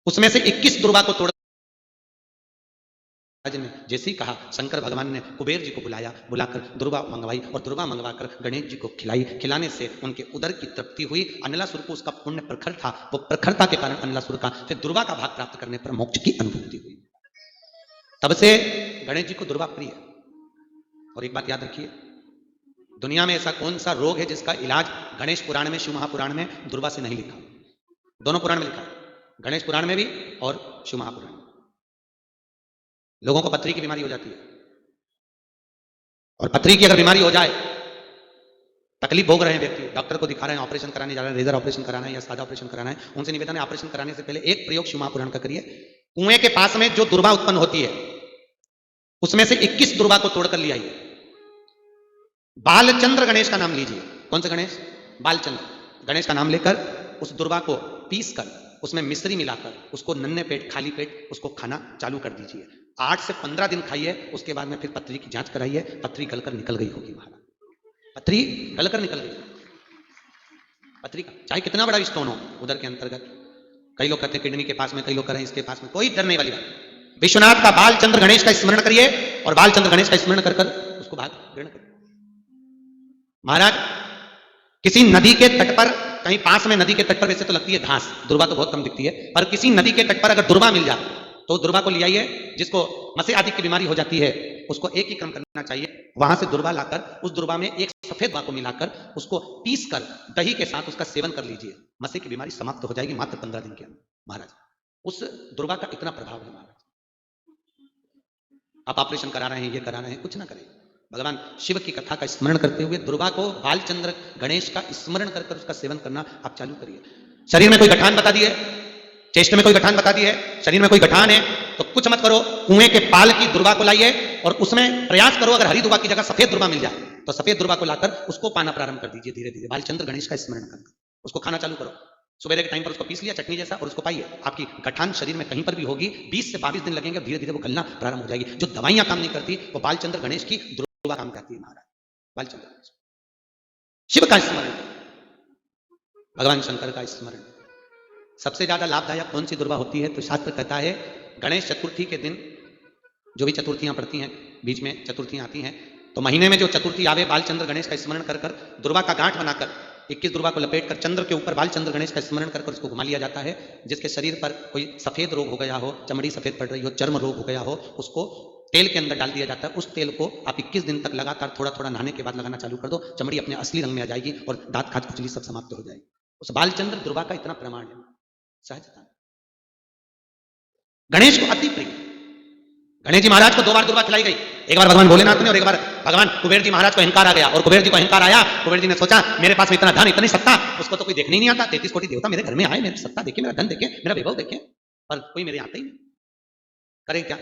उसमें से 21 दुर्वा को तोड़ ने जैसे ही कहा, शंकर भगवान ने कुबेर जी को बुलाकर दुर्वा मंगवाई और दुर्वा मंगवाकर गणेश जी को खिलाई। खिलाने से उनके उदर की तृप्ति हुई। अनिलासुर को उसका पुण्य प्रखर था, वो प्रखरता के कारण अनिलासुर का फिर दुर्वा का भाग प्राप्त करने पर मोक्ष की अनुभूति हुई। तब से गणेश जी को दुर्वा प्रिय है। और एक बात याद रखिए, दुनिया में ऐसा कौन सा रोग है जिसका इलाज गणेश पुराण में, शिव महापुराण में दुर्वा से नहीं लिखा? दोनों पुराण में लिखा है, गणेश पुराण में भी और शिव महापुराण में। लोगों को पथरी की बीमारी हो जाती है, और पथरी की अगर बीमारी हो जाए, तकलीफ भोग रहे हैं व्यक्ति, डॉक्टर को दिखा रहे हैं, ऑपरेशन कराने जा रहे हैं, लेजर ऑपरेशन कराना है या सादा ऑपरेशन कराना है, उनसे निवेदन है ऑपरेशन कराने से पहले एक प्रयोग शिव महापुराण का करिए। कुएं के पास में जो दुर्वा उत्पन्न होती है, उसमें से 21 दुर्वा को तोड़कर ले आइए। बालचंद्र गणेश का नाम लीजिए। कौन से गणेश? बालचंद्र गणेश का नाम लेकर उस दुर्वा को पीस कर उसमें मिश्री मिलाकर उसको नन्हे पेट, खाली पेट उसको खाना चालू कर दीजिए। 8 से 15 दिन खाइए। उसके बाद में फिर पथरी की जांच कराइए। पथरी गलकर निकल गई होगी महाराज, पथरी गलकर निकल गई। पथरी का चाहे कितना बड़ा स्टोन हो उधर के अंतर्गत, कई लोग कहते हैं किडनी के पास में, कई लोग करें इसके पास में, कोई डरने वाली बात। विश्वनाथ का बालचंद्र गणेश का स्मरण करिए और बालचंद्र गणेश का स्मरण कर उसको भाग ग्रहण करिए। महाराज किसी नदी के तट पर, कहीं पास में नदी के तट पर वैसे तो लगती है घास, दुर्वा तो बहुत कम दिखती है, पर किसी नदी के तट पर अगर दुर्वा मिल जाए तो दुर्वा को ले आइए। जिसको मसे आदि की बीमारी हो जाती है उसको एक ही क्रम करना चाहिए, वहां से दुर्वा लाकर उस दुर्वा में एक सफेद दुर्वा को मिलाकर उसको पीस कर दही के साथ उसका सेवन कर लीजिए। मसे की बीमारी समाप्त हो जाएगी मात्र 15 दिन के अंदर। महाराज उस दुर्वा का इतना प्रभाव है महाराज। आप ऑपरेशन करा रहे हैं, ये करा रहे हैं, कुछ ना करें। भगवान शिव की कथा का स्मरण करते हुए दुर्वा को, बालचंद्र गणेश का स्मरण कर उसका सेवन करना आप चालू करिए। शरीर में कोई गठान बता दी है, चेस्ट में कोई गठान बता दी है, शरीर में कोई गठान है तो कुछ मत करो, कुएं के पाल की दुर्वा को लाइए और उसमें प्रयास करो अगर हरी दुर्वा की जगह सफेद दुर्वा मिल जाए तो सफेद दुर्वा को लाकर उसको पाना प्रारंभ कर दीजिए धीरे धीरे। बालचंद्र गणेश का स्मरण कर उसको खाना चालू करो। सुबह के टाइम पर उसको पीस लिया चटनी जैसा और उसको पाइए। आपकी गठान शरीर में कहीं पर भी होगी, 20 से 22 दिन लगेंगे, धीरे धीरे वो गलना प्रारंभ हो जाएगी। जो दवाइयां काम नहीं करती वो बालचंद्र गणेश की दुर्वा काम करती है महाराज। बालचंद्र गणेश, शिव का स्मरण, भगवान शंकर का स्मरण। सबसे ज्यादा लाभदायक कौन सी दुर्वा होती है? तो शास्त्र कहता है गणेश चतुर्थी के दिन, जो भी चतुर्थियां पड़ती हैं, बीच में चतुर्थियां आती हैं, तो महीने में जो चतुर्थी आवे, बालचंद्र गणेश का स्मरण कर दुर्वा का गांठ बनाकर 21 दुर्वा को लपेटकर चंद्र के ऊपर बालचंद्र गणेश का स्मरण कर उसको घुमा लिया जाता है। जिसके शरीर पर कोई सफेद रोग हो गया हो, चमड़ी सफेद पड़ रही हो, चर्म रोग हो गया हो, उसको तेल के अंदर डाल दिया जाता है। उस तेल को आप 21 दिन तक लगातार थोड़ा थोड़ा नहाने के बाद लगाना चालू कर दो, चमड़ी अपने असली रंग में आ जाएगी और दांत खाज खुजली सब समाप्त हो जाएगी। उस बालचंद्र दुर्वा का इतना प्रमाण है, सहजता। गणेश को अति प्रिय, गणेश जी महाराज को 2 बार दुर्वा खिलाई गई। एक बार भगवान भोलेनाथ ने और एक बार भगवान कुबेर जी महाराज को अहंकार आ गया। और कुबेर जी को अहंकार आया, कुबेर जी ने सोचा मेरे पास में इतना धन, इतनी सत्ता, उसको तो कोई देखने ही नहीं आता। 33 कोटि देवता मेरे घर में आए, मेरी सत्ता देखे, मेरा धन देखे, मेरा वैभव देखे, पर कोई मेरे आते ही नहीं। करे क्या?